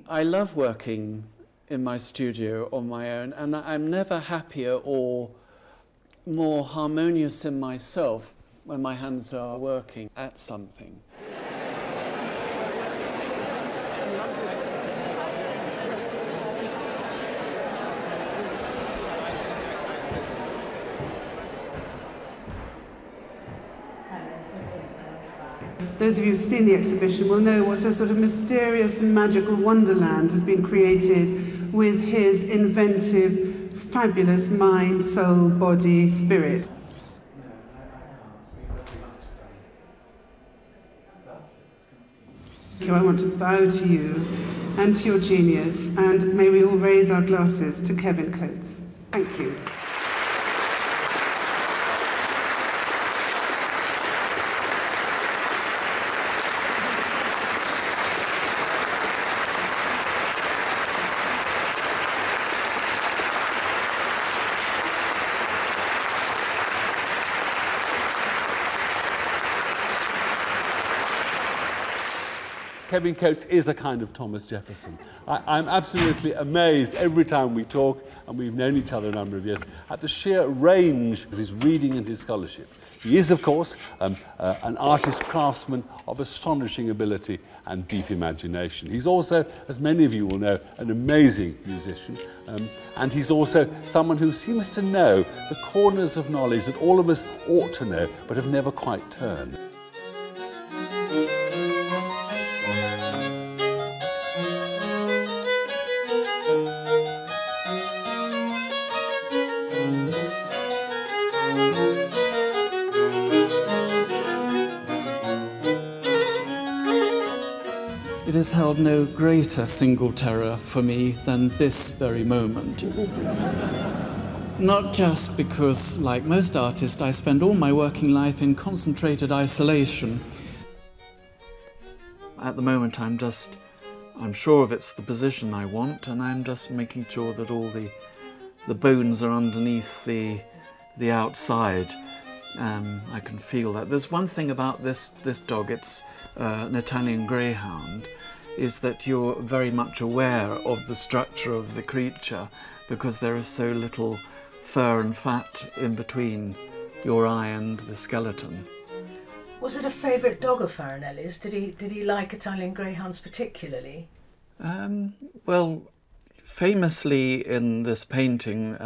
I love working in my studio on my own, and I'm never happier or more harmonious in myself when my hands are working at something. Those of you who've seen the exhibition will know what a sort of mysterious and magical wonderland has been created with his inventive, fabulous mind, soul, body, spirit. I want to bow to you and to your genius, and may we all raise our glasses to Kevin Coates. Thank you. Kevin Coates is a kind of Thomas Jefferson. I'm absolutely amazed every time we talk, and we've known each other a number of years, at the sheer range of his reading and his scholarship. He is, of course, an artist craftsman of astonishing ability and deep imagination. He's also, as many of you will know, an amazing musician, and he's also someone who seems to know the corners of knowledge that all of us ought to know, but have never quite turned. It has held no greater single terror for me than this very moment. Not just because, like most artists, I spend all my working life in concentrated isolation. At the moment, I'm sure of it's the position I want, and I'm just making sure that all the bones are underneath the outside. I can feel that. There's one thing about this dog, it's an Italian greyhound, is that you're very much aware of the structure of the creature because there is so little fur and fat in between your eye and the skeleton. Was it a favourite dog of Farinelli's? Did he like Italian greyhounds particularly? Well, famously in this painting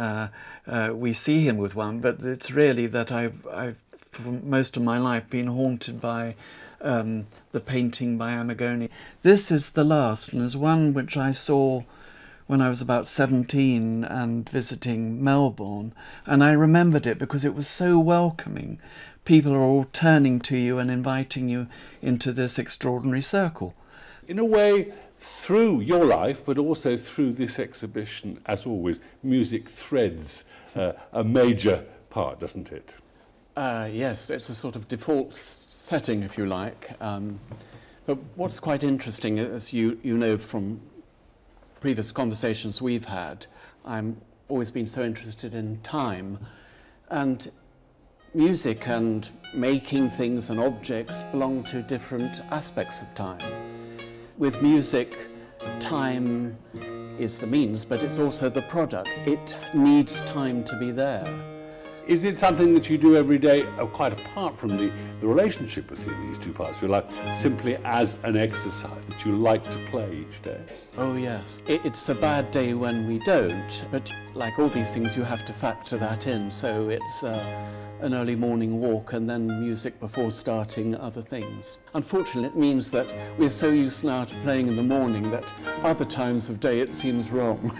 we see him with one, but it's really that I've for most of my life been haunted by the painting by Amigoni. This is the last, and is one which I saw when I was about 17 and visiting Melbourne, and I remembered it because it was so welcoming. People are all turning to you and inviting you into this extraordinary circle. In a way, through your life, but also through this exhibition, as always, music threads a major part, doesn't it? Yes, it's a sort of default setting, if you like. But what's quite interesting, as you know from previous conversations we've had, I've always been so interested in time. And music and making things and objects belong to different aspects of time. With music, time is the means, but it's also the product. It needs time to be there. Is it something that you do every day, quite apart from the relationship between these two parts of your life, simply as an exercise that you like to play each day? Oh yes. It's a bad day when we don't, but like all these things you have to factor that in, so it's an early morning walk and then music before starting other things. Unfortunately, it means that we're so used now to playing in the morning that other times of day it seems wrong.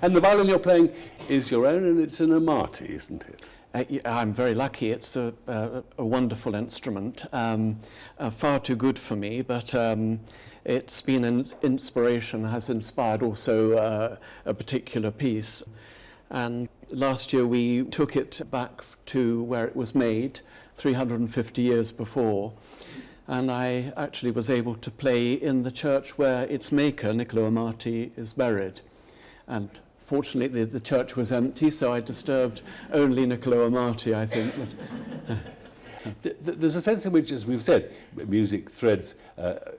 And the violin you're playing is your own, and it's an Amati, isn't it? I'm very lucky. It's a wonderful instrument, far too good for me, but it's been an inspiration, has inspired also a particular piece. And last year we took it back to where it was made, 350 years before, and I actually was able to play in the church where its maker, Niccolo Amati, is buried. And fortunately the church was empty, so I disturbed only Niccolo Amati, I think. There's a sense in which, as we've said, music threads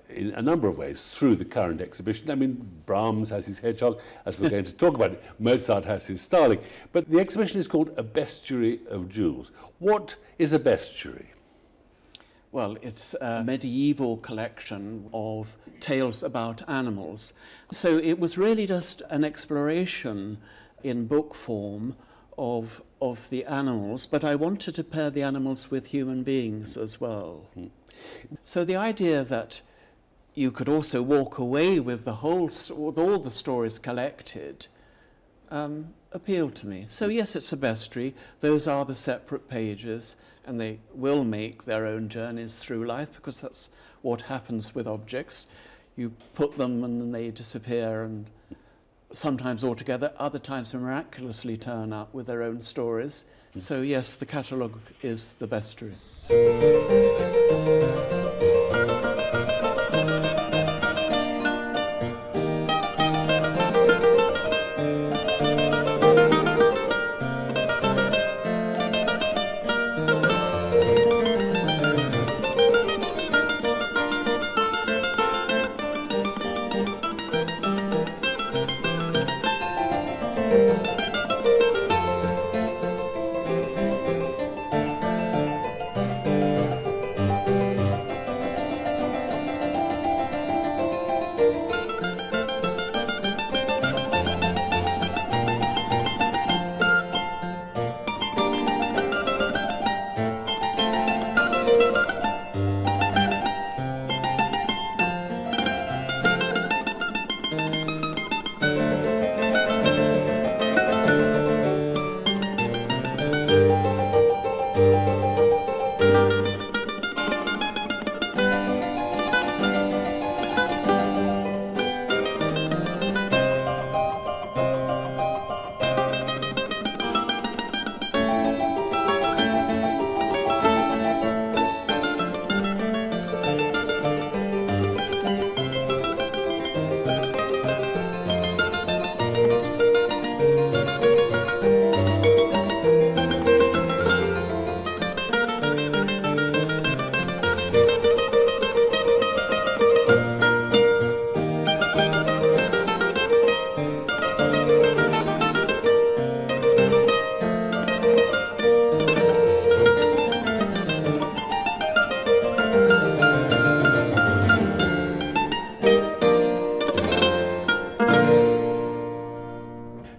in a number of ways through the current exhibition. I mean, Brahms has his hedgehog, as we're going to talk about it. Mozart has his starling. But the exhibition is called A Bestiary of Jewels. What is a bestiary? Well, it's a medieval collection of tales about animals. So it was really just an exploration in book form of the animals, but I wanted to pair the animals with human beings as well. So the idea that you could also walk away with with all the stories collected appealed to me. So yes, it's a bestiary. Those are the separate pages, and they will make their own journeys through life, because that's what happens with objects. You put them and then they disappear, and sometimes altogether, other times they miraculously turn up with their own stories. So yes, the catalogue is the bestiary.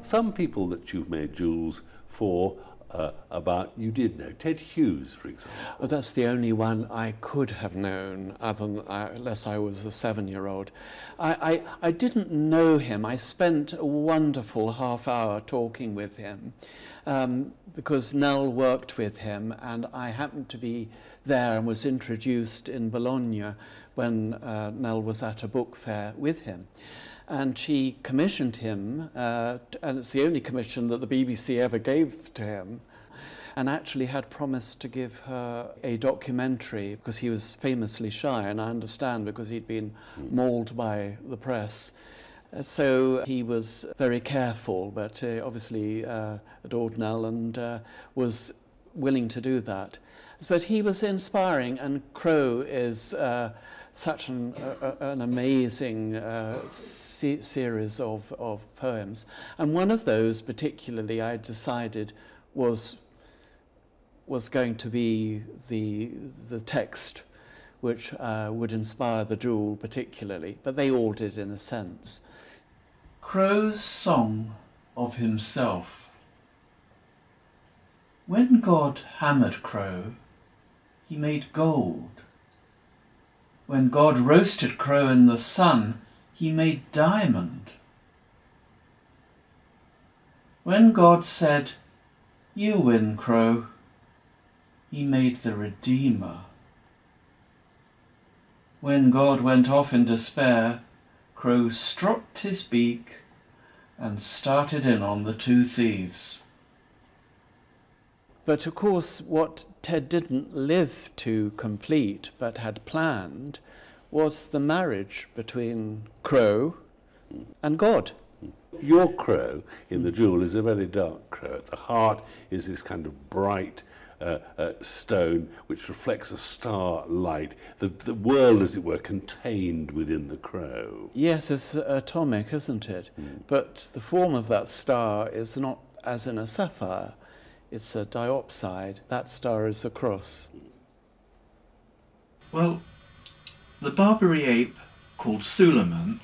Some people that you've made jewels for you did know. Ted Hughes, for example. Well, that's the only one I could have known, unless I was a 7-year-old. I didn't know him. I spent a wonderful half hour talking with him because Nell worked with him, and I happened to be there and was introduced in Bologna when Nell was at a book fair with him. And she commissioned him, and it's the only commission that the BBC ever gave to him, and actually had promised to give her a documentary, because he was famously shy, and I understand because he'd been mauled by the press. So he was very careful, but obviously adored Nell and was willing to do that. But he was inspiring, and Crow is such an amazing series of poems. And one of those particularly I decided was going to be the text which would inspire the jewel particularly, but they all did in a sense. Crow's Song of Himself. When God hammered Crow, he made gold. When God roasted Crow in the sun, he made diamond. When God said, "You win, Crow," he made the Redeemer. When God went off in despair, Crow stropped his beak and started in on the two thieves. But of course, what Ted didn't live to complete, but had planned, was the marriage between Crow and God. Your Crow in the jewel is a very dark crow. At the heart is this kind of bright, stone which reflects a star light, the world, as it were, contained within the crow. Yes, it's atomic, isn't it? But the form of that star is not as in a sapphire. It's a diopside. That star is a cross. Well, the Barbary ape, called Suleiman,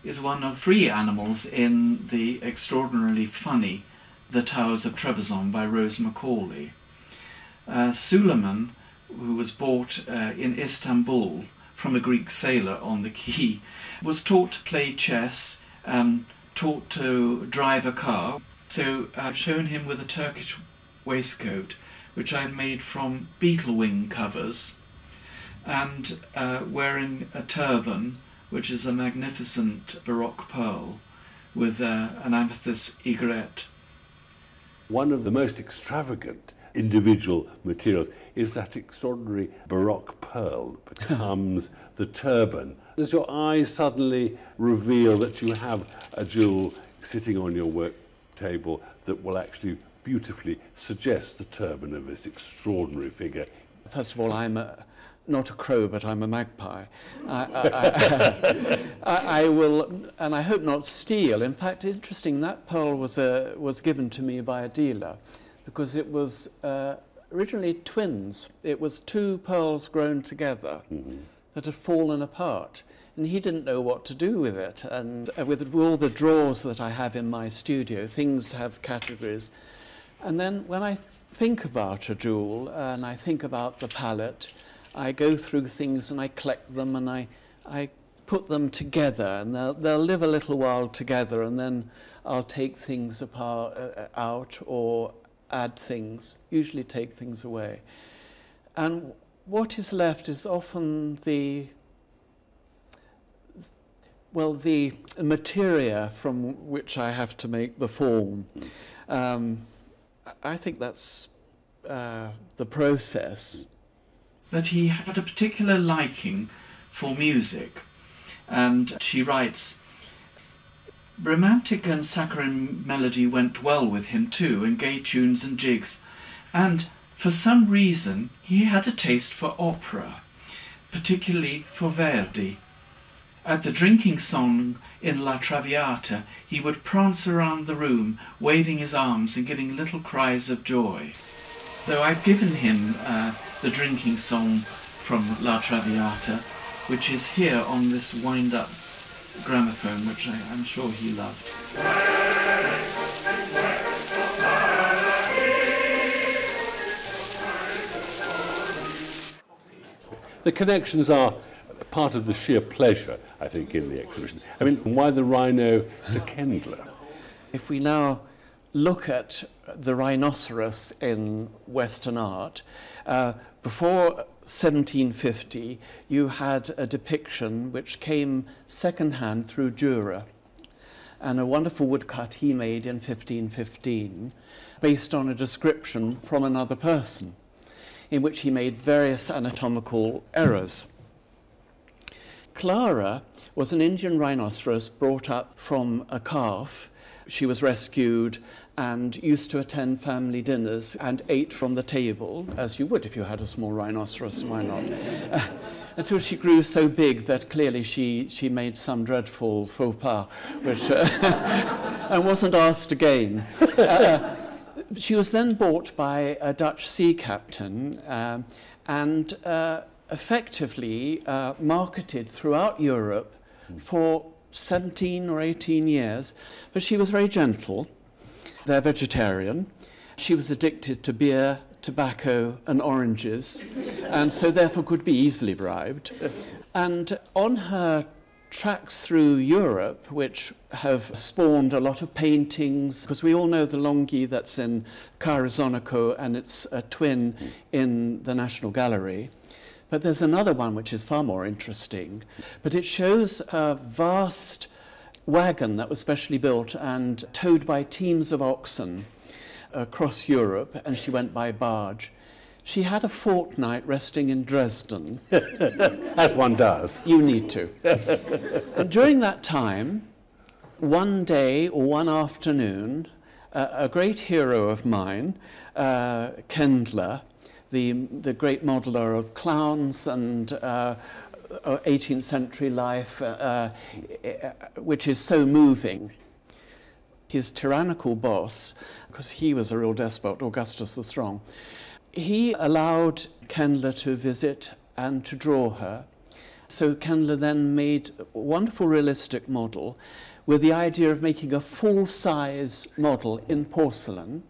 is one of 3 animals in the extraordinarily funny The Towers of Trebizond by Rose Macaulay. Suleiman, who was bought in Istanbul from a Greek sailor on the quay, was taught to play chess, taught to drive a car. So I've shown him with a Turkish waistcoat, which I've made from beetle wing covers, and wearing a turban, which is a magnificent Baroque pearl, with an amethyst aigrette. One of the most extravagant individual materials is that extraordinary Baroque pearl that becomes the turban. Does your eyes suddenly reveal that you have a jewel sitting on your work table that will actually beautifully suggest the turban of this extraordinary figure? First of all, I'm not a crow, but I'm a magpie. I will, and I hope not steal. In fact, interesting, that pearl was given to me by a dealer, because it was originally twins. It was 2 pearls grown together that had fallen apart, and he didn't know what to do with it. And with all the drawers that I have in my studio, things have categories. And then when I think about a jewel, and I think about the palette, I go through things and I collect them and I put them together, and they'll live a little while together, and then I'll take things apart, out, or add things, usually take things away. And what is left is often the materia from which I have to make the form. I think that's the process. But he had a particular liking for music, and she writes, romantic and saccharine melody went well with him too, and gay tunes and jigs, and for some reason he had a taste for opera, particularly for Verdi. At the drinking song in La Traviata, he would prance around the room, waving his arms and giving little cries of joy. So I've given him the drinking song from La Traviata, which is here on this wind-up gramophone, which I'm sure he loved. The connections are part of the sheer pleasure, I think, in the exhibition. I mean, why the Rhino De Kendler? If we now look at the rhinoceros in Western art, before 1750, you had a depiction which came second-hand through Dürer, and a wonderful woodcut he made in 1515, based on a description from another person, in which he made various anatomical errors. Clara was an Indian rhinoceros brought up from a calf. She was rescued and used to attend family dinners and ate from the table, as you would if you had a small rhinoceros, why not? Until she grew so big that clearly she made some dreadful faux pas, which, and wasn't asked again. She was then bought by a Dutch sea captain and effectively marketed throughout Europe for 17 or 18 years, but she was very gentle. They're vegetarian. She was addicted to beer, tobacco and oranges, and so therefore could be easily bribed. And on her tracks through Europe, which have spawned a lot of paintings, because we all know the Longhi that's in Carazonico, and it's a twin in the National Gallery. But there's another one which is far more interesting, but it shows a vast wagon that was specially built and towed by teams of oxen across Europe, and she went by barge. She had a fortnight resting in Dresden. As one does. You need to. And during that time, one day or one afternoon, a great hero of mine, Kendler, the great modeler of clowns and 18th century life, which is so moving. His tyrannical boss, because he was a real despot, Augustus the Strong, he allowed Kendler to visit and to draw her. So Kendler then made a wonderful realistic model with the idea of making a full-size model in porcelain.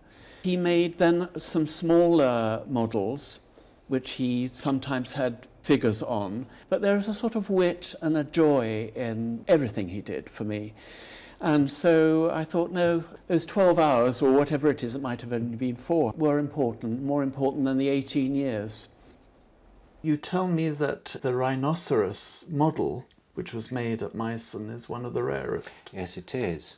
He made then some smaller models, which he sometimes had figures on, but there is a sort of wit and a joy in everything he did for me. And so I thought, no, those 12 hours, or whatever it is, it might have only been 4, were important, more important than the 18 years. You tell me that the rhinoceros model, which was made at Meissen, is one of the rarest. Yes, it is,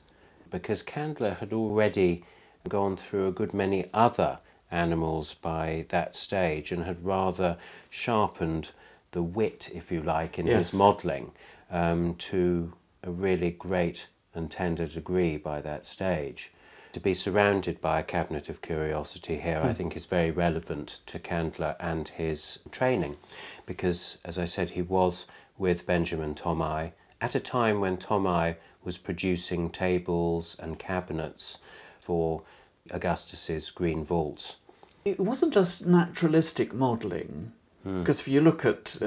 because Kendler had already gone through a good many other animals by that stage and had rather sharpened the wit, if you like, in his modelling to a really great and tender degree by that stage. To be surrounded by a cabinet of curiosity here, I think, is very relevant to Kendler and his training, because, as I said, he was with Benjamin Tomei at a time when Tomei was producing tables and cabinets for Augustus's Green Vaults. It wasn't just naturalistic modelling, because if you look at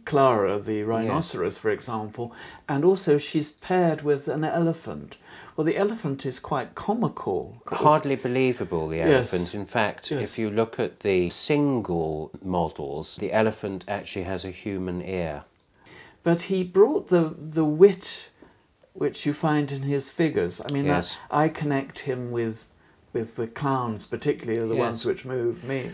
Clara, the rhinoceros, for example, and also she's paired with an elephant. Well, the elephant is quite comical. Hardly believable, the elephant. Yes. In fact, if you look at the single models, the elephant actually has a human ear. But he brought the wit which you find in his figures. I mean, I connect him with the clowns, particularly the ones which move me.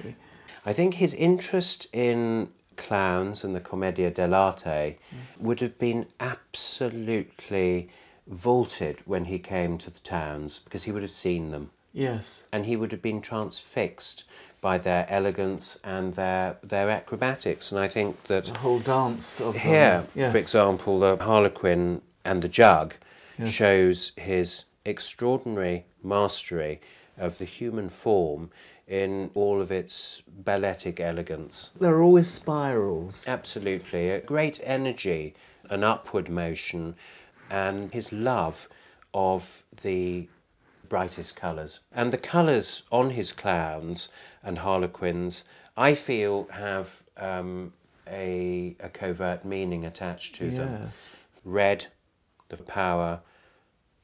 I think his interest in clowns and the Commedia dell'arte would have been absolutely vaulted when he came to the towns, because he would have seen them. Yes. And he would have been transfixed by their elegance and their acrobatics. And I think that the whole dance of here, for example, the Harlequin and the Jug shows his extraordinary mastery of the human form in all of its balletic elegance. There are always spirals. Absolutely. A great energy, an upward motion, and his love of the brightest colours. And the colours on his clowns and harlequins, I feel, have a covert meaning attached to them. Red, the power;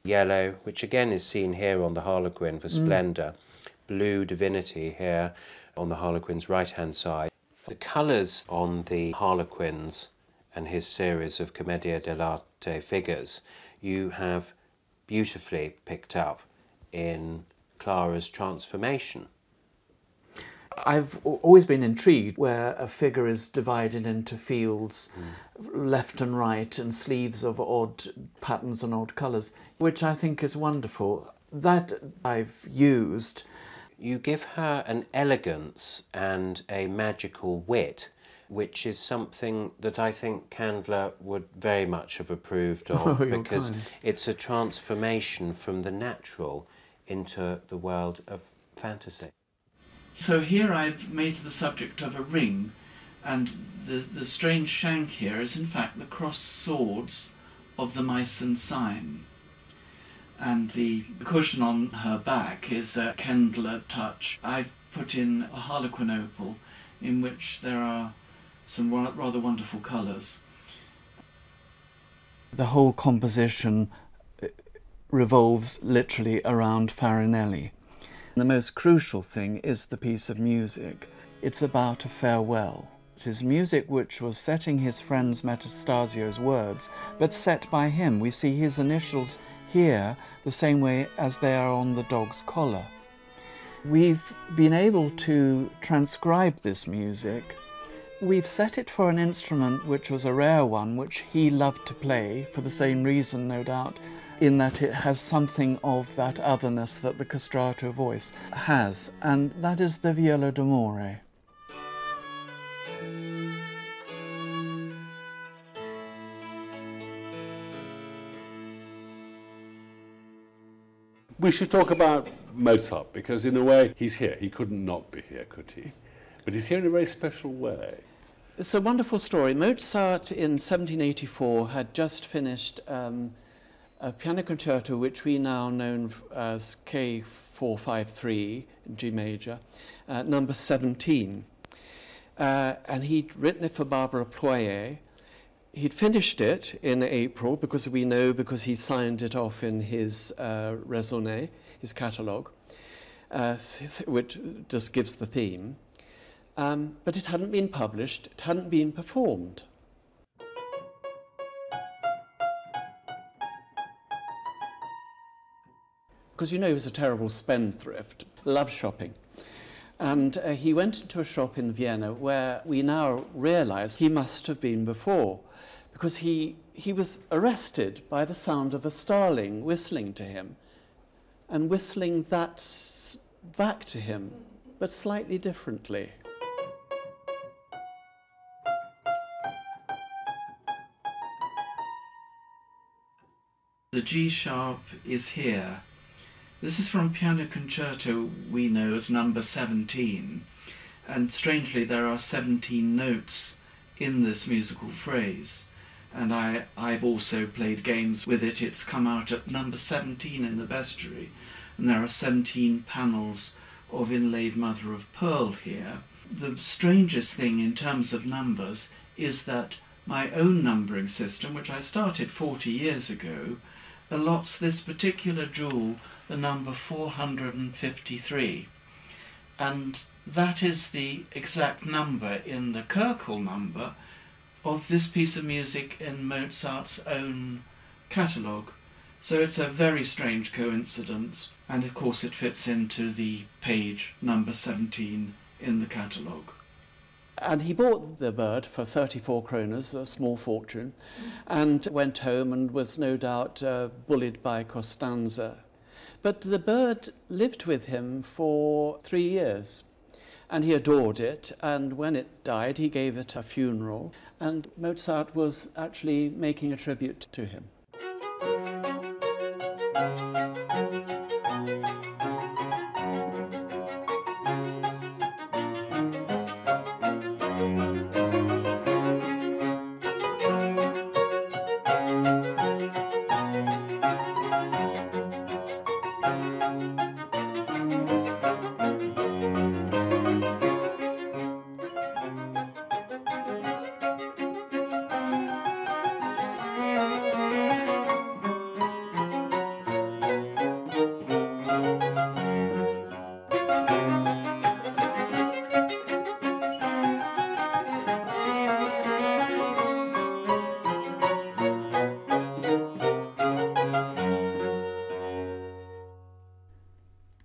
yellow, which again is seen here on the harlequin for splendour; blue, divinity, here on the harlequin's right-hand side. The colours on the harlequins and his series of Commedia dell'arte figures you have beautifully picked up in Clara's transformation. I've always been intrigued where a figure is divided into fields, left and right, and sleeves of odd patterns and odd colours, which I think is wonderful. That I've used. You give her an elegance and a magical wit, which is something that I think Kendler would very much have approved of, because it's a transformation from the natural into the world of fantasy. So here I've made the subject of a ring, and the strange shank here is in fact the crossed swords of the Meissen sign. And the cushion on her back is a Kendler touch. I've put in a harlequin opal in which there are some rather wonderful colours. The whole composition revolves literally around Farinelli. The most crucial thing is the piece of music. It's about a farewell. It is music which was setting his friend's Metastasio's words, but set by him. We see his initials here the same way as they are on the dog's collar. We've been able to transcribe this music. We've set it for an instrument which was a rare one, which he loved to play, for the same reason, no doubt, in that it has something of that otherness that the castrato voice has, and that is the viola d'amore. We should talk about Mozart, because in a way he's here. He couldn't not be here, could he? But he's here in a very special way. It's a wonderful story. Mozart in 1784 had just finished a piano concerto which we now know as K453 in G major, number 17. And he'd written it for Barbara Ployer. He'd finished it in April because we know because he signed it off in his raisonné, his catalogue, which just gives the theme. But it hadn't been published, it hadn't been performed. Because you know he was a terrible spendthrift, loved shopping. And he went into a shop in Vienna where we now realise he must have been before, because he was arrested by the sound of a starling whistling to him, and whistling that back to him, but slightly differently. The G sharp is here. This is from Piano Concerto we know as number 17, and strangely there are 17 notes in this musical phrase, and I've also played games with it. It's come out at number 17 in the Bestiary, and there are 17 panels of inlaid mother of pearl here. The strangest thing in terms of numbers is that my own numbering system, which I started 40 years ago, allots this particular jewel the number 453, and that is the exact number in the Kirkel number of this piece of music in Mozart's own catalogue. So it's a very strange coincidence, and of course it fits into the page number 17 in the catalogue. And he bought the bird for 34 kroners, a small fortune, and went home and was no doubt bullied by Costanza. But the bird lived with him for 3 years, and he adored it, and when it died he gave it a funeral, and Mozart was actually making a tribute to him.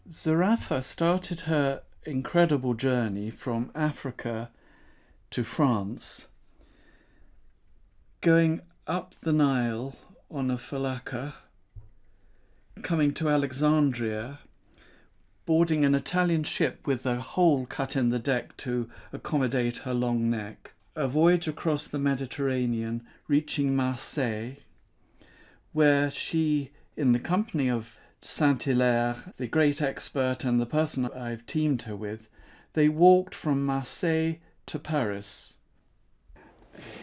Zarafa started her incredible journey from Africa to France, going up the Nile on a falaka, coming to Alexandria, boarding an Italian ship with a hole cut in the deck to accommodate her long neck, a voyage across the Mediterranean, reaching Marseille, where she, in the company of Saint-Hilaire, the great expert and the person I've teamed her with, they walked from Marseille to Paris.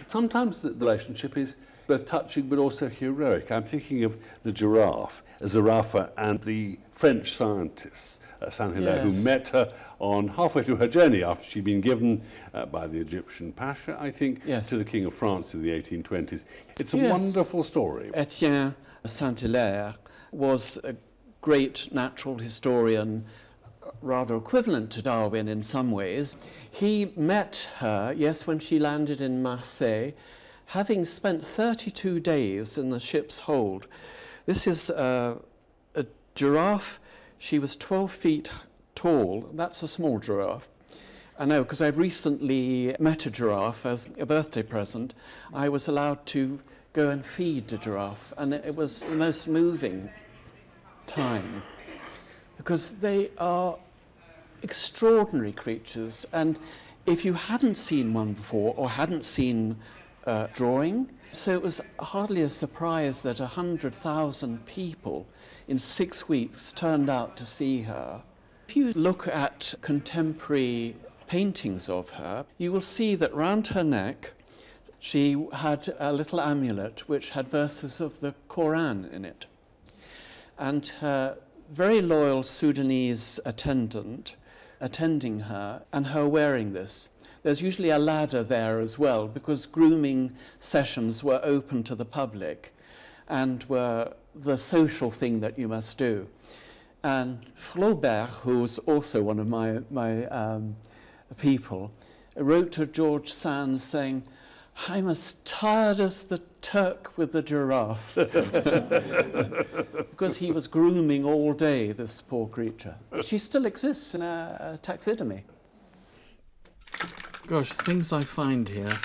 Sometimes the relationship is both touching but also heroic. I'm thinking of the giraffe, Zarafa, and the French scientists, Saint-Hilaire, Yes. who met her on halfway through her journey after she'd been given by the Egyptian Pasha, I think, Yes. to the King of France in the 1820s. It's a Yes. wonderful story. Etienne Saint-Hilaire was a great natural historian, rather equivalent to Darwin in some ways. He met her, yes, when she landed in Marseille, having spent 32 days in the ship's hold. This is a giraffe. She was 12 feet tall. That's a small giraffe. I know, because I've recently met a giraffe as a birthday present. I was allowed to go and feed the giraffe, and it was the most moving time, because they are extraordinary creatures, and if you hadn't seen one before or hadn't seen drawing, so it was hardly a surprise that 100,000 people in 6 weeks turned out to see her. If you look at contemporary paintings of her, you will see that round her neck she had a little amulet which had verses of the Quran in it. And her very loyal Sudanese attendant attending her and her wearing this. There's usually a ladder there as well, because grooming sessions were open to the public and were the social thing that you must do. And Flaubert, who was also one of my people, wrote to George Sand saying, "I'm as tired as the Turk with the giraffe," because he was grooming all day, this poor creature. She still exists in a taxidermy. Gosh, things I find here.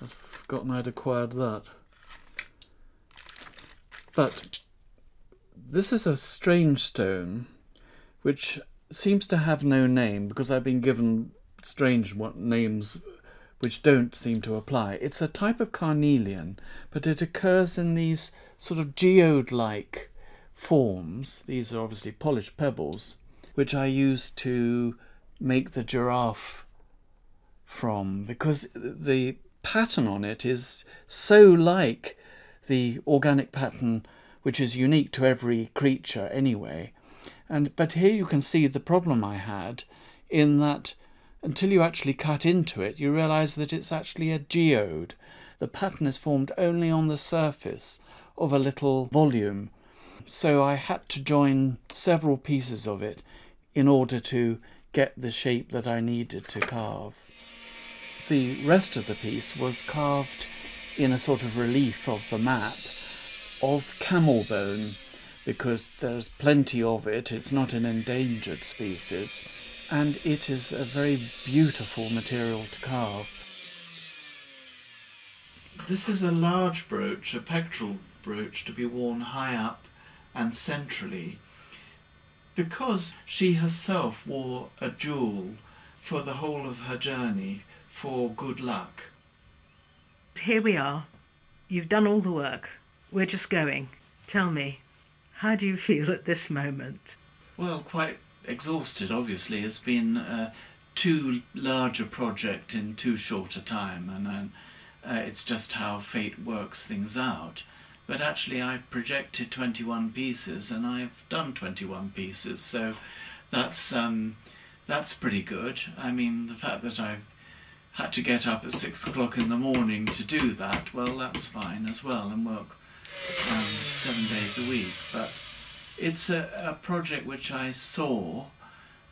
I've forgotten I'd acquired that. But this is a strange stone which seems to have no name, because I've been given strange names which don't seem to apply. It's a type of carnelian, but it occurs in these sort of geode-like forms. These are obviously polished pebbles, which I use to make the giraffe from, because the pattern on it is so like the organic pattern which is unique to every creature anyway. But here you can see the problem I had, in that until you actually cut into it, you realise that it's actually a geode. The pattern is formed only on the surface of a little volume. So I had to join several pieces of it in order to get the shape that I needed to carve. The rest of the piece was carved in a sort of relief of the map of camel bone, because there's plenty of it. It's not an endangered species, and it is a very beautiful material to carve. This is a large brooch, a pectoral brooch, to be worn high up and centrally, because she herself wore a jewel for the whole of her journey for good luck. Here we are. You've done all the work. We're just going. Tell me, how do you feel at this moment? Well, quite exhausted, obviously. It's been too large a project in too short a time, and it's just how fate works things out. But actually I projected 21 pieces, and I've done 21 pieces, so that's pretty good. I mean, the fact that I've had to get up at 6 o'clock in the morning to do that, well, that's fine as well, and work 7 days a week. But it's a project which I saw,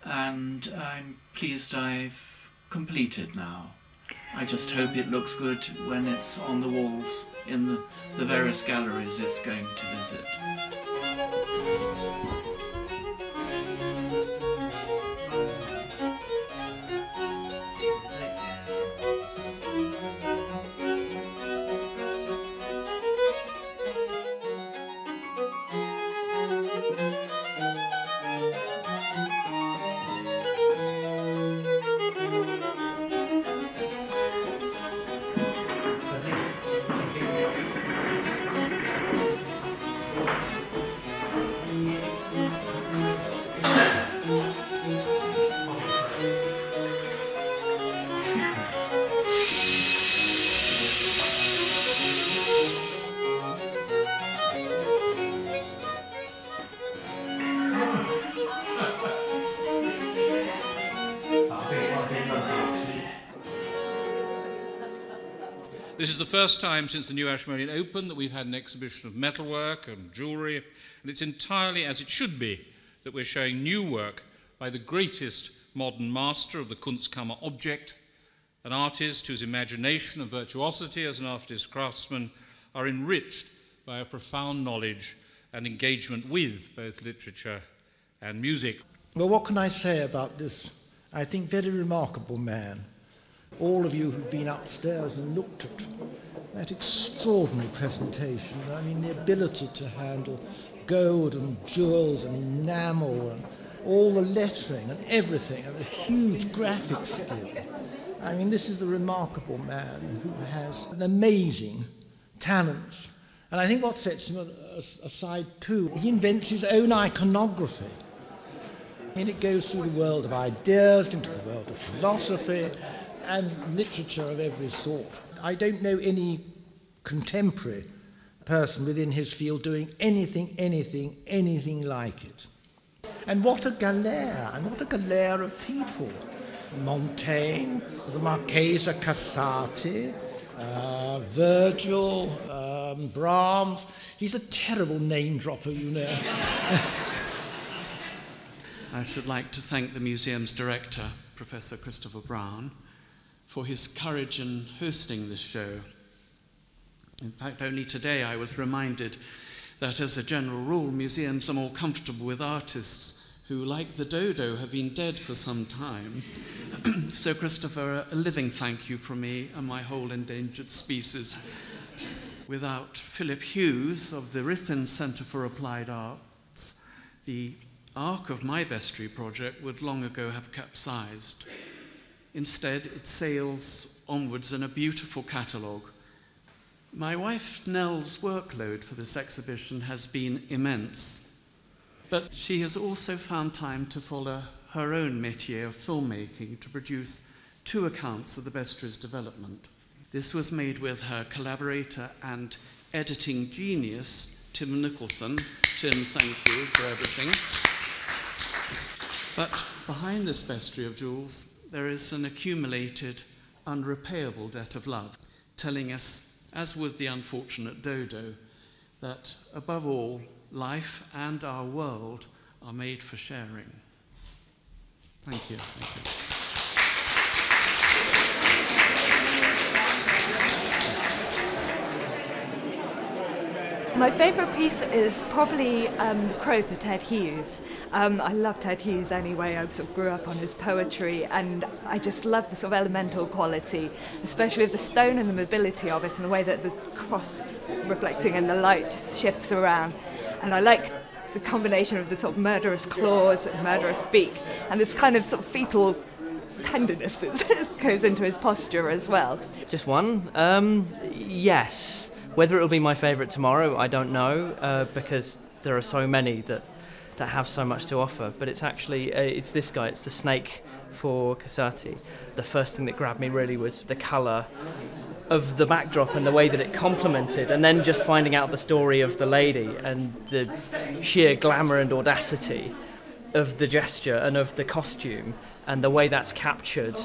and I'm pleased I've completed now. I just hope it looks good when it's on the walls in the various galleries it's going to visit. This is the first time since the New Ashmolean opened that we've had an exhibition of metalwork and jewellery, and it's entirely as it should be that we're showing new work by the greatest modern master of the Kunstkammer object, an artist whose imagination and virtuosity as an artist craftsman are enriched by a profound knowledge and engagement with both literature and music. Well, what can I say about this, I think, very remarkable man? All of you who've been upstairs and looked at that extraordinary presentation, I mean, the ability to handle gold and jewels and enamel and all the lettering and everything, and a huge graphic skill. I mean, this is a remarkable man who has an amazing talent. And I think what sets him aside too, he invents his own iconography. And it goes through the world of ideas, into the world of philosophy and literature of every sort. I don't know any contemporary person within his field doing anything like it. And what a galère, and what a galère of people. Montaigne, the Marchesa Casati, Virgil, Brahms. He's a terrible name dropper, you know. I should like to thank the museum's director, Professor Christopher Brown, for his courage in hosting this show. In fact, only today I was reminded that as a general rule, museums are more comfortable with artists who, like the dodo, have been dead for some time. So, Christopher, a living thank you from me and my whole endangered species. Without Philip Hughes of the Ruthin Centre for Applied Arts, the ark of my Bestiary project would long ago have capsized. Instead, it sails onwards in a beautiful catalogue. My wife Nell's workload for this exhibition has been immense, but she has also found time to follow her own métier of filmmaking to produce 2 accounts of the Bestiary's development. This was made with her collaborator and editing genius, Tim Nicholson. Tim, thank you for everything. But behind this Bestiary of jewels, there is an accumulated, unrepayable debt of love, telling us, as with the unfortunate dodo, that above all, life and our world are made for sharing. Thank you. Thank you. My favourite piece is probably The Crow for Ted Hughes. I love Ted Hughes anyway. I sort of grew up on his poetry, and I just love the sort of elemental quality, especially the stone and the mobility of it, and the way that the cross reflecting in the light just shifts around. And I like the combination of the sort of murderous claws and murderous beak, and this kind of sort of fetal tenderness that goes into his posture as well. Just one? Yes. Whether it'll be my favourite tomorrow, I don't know, because there are so many that have so much to offer. But it's actually, it's this guy, it's the snake for Casati. The first thing that grabbed me really was the colour of the backdrop and the way that it complemented, and then just finding out the story of the lady and the sheer glamour and audacity of the gesture and of the costume, and the way that's captured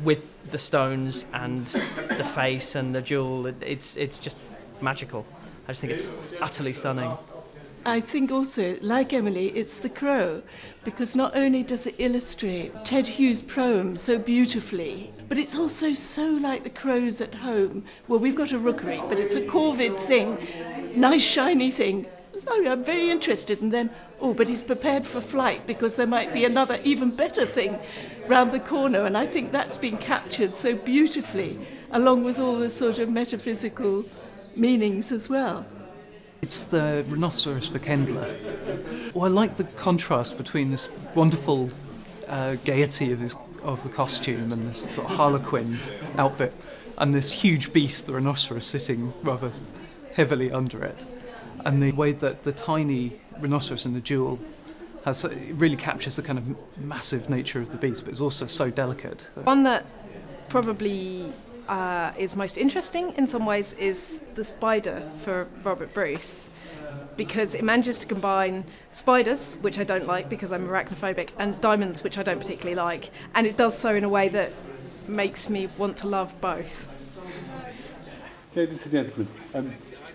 with the stones and the face and the jewel. It's just magical. I just think it's utterly stunning. I think also, like Emily, it's The Crow, because not only does it illustrate Ted Hughes' poem so beautifully, but it's also so like the crows at home. Well, we've got a rookery, but it's a corvid thing, nice shiny thing. Oh, I'm very interested, and then, oh, but he's prepared for flight because there might be another even better thing round the corner, and I think that's been captured so beautifully, along with all the sort of metaphysical meanings as well. It's the Rhinoceros de Kendler. Well, I like the contrast between this wonderful gaiety of the costume and this sort of harlequin outfit, and this huge beast, the rhinoceros, sitting rather heavily under it. And the way that the tiny rhinoceros in the jewel it really captures the kind of massive nature of the beast, but it's also so delicate. One that probably is most interesting in some ways is the spider for Robert Bruce, because it manages to combine spiders, which I don't like because I'm arachnophobic, and diamonds, which I don't particularly like, and it does so in a way that makes me want to love both. Ladies and gentlemen,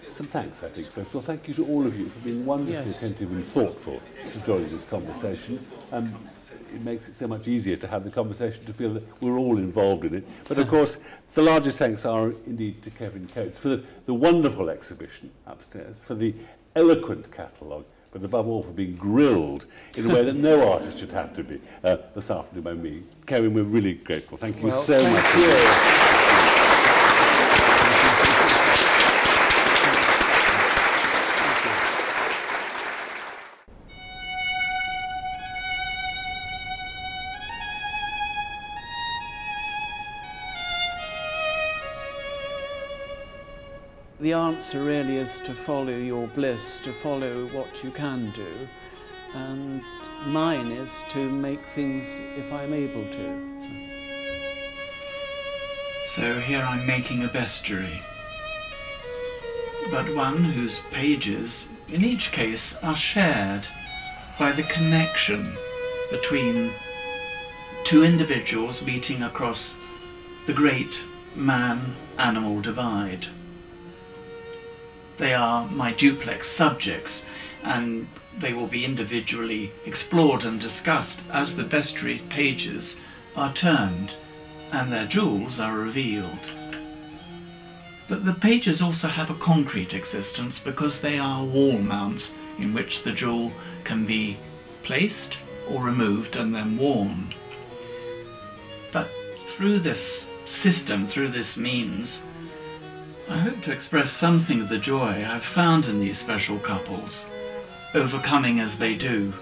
some thanks, I think, first of all. Thank you to all of you for being wonderfully attentive and thoughtful to joining this conversation. It makes it so much easier to have the conversation, to feel that we're all involved in it. But of course, the largest thanks are indeed to Kevin Coates for the wonderful exhibition upstairs, for the eloquent catalogue, but above all for being grilled in a way that no artist should have to be this afternoon by me. Kevin, we're really grateful. Thank you so much. The answer really is to follow your bliss, to follow what you can do, and mine is to make things if I'm able to. So here I'm making a bestiary, but one whose pages, in each case, are shared by the connection between two individuals meeting across the great man-animal divide. They are my duplex subjects, and they will be individually explored and discussed as the bestiary pages are turned and their jewels are revealed. But the pages also have a concrete existence because they are wall mounts in which the jewel can be placed or removed and then worn. But through this system, through this means, I hope to express something of the joy I've found in these special couples, overcoming as they do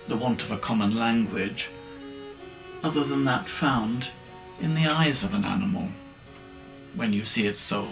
the want of a common language, other than that found in the eyes of an animal when you see its soul.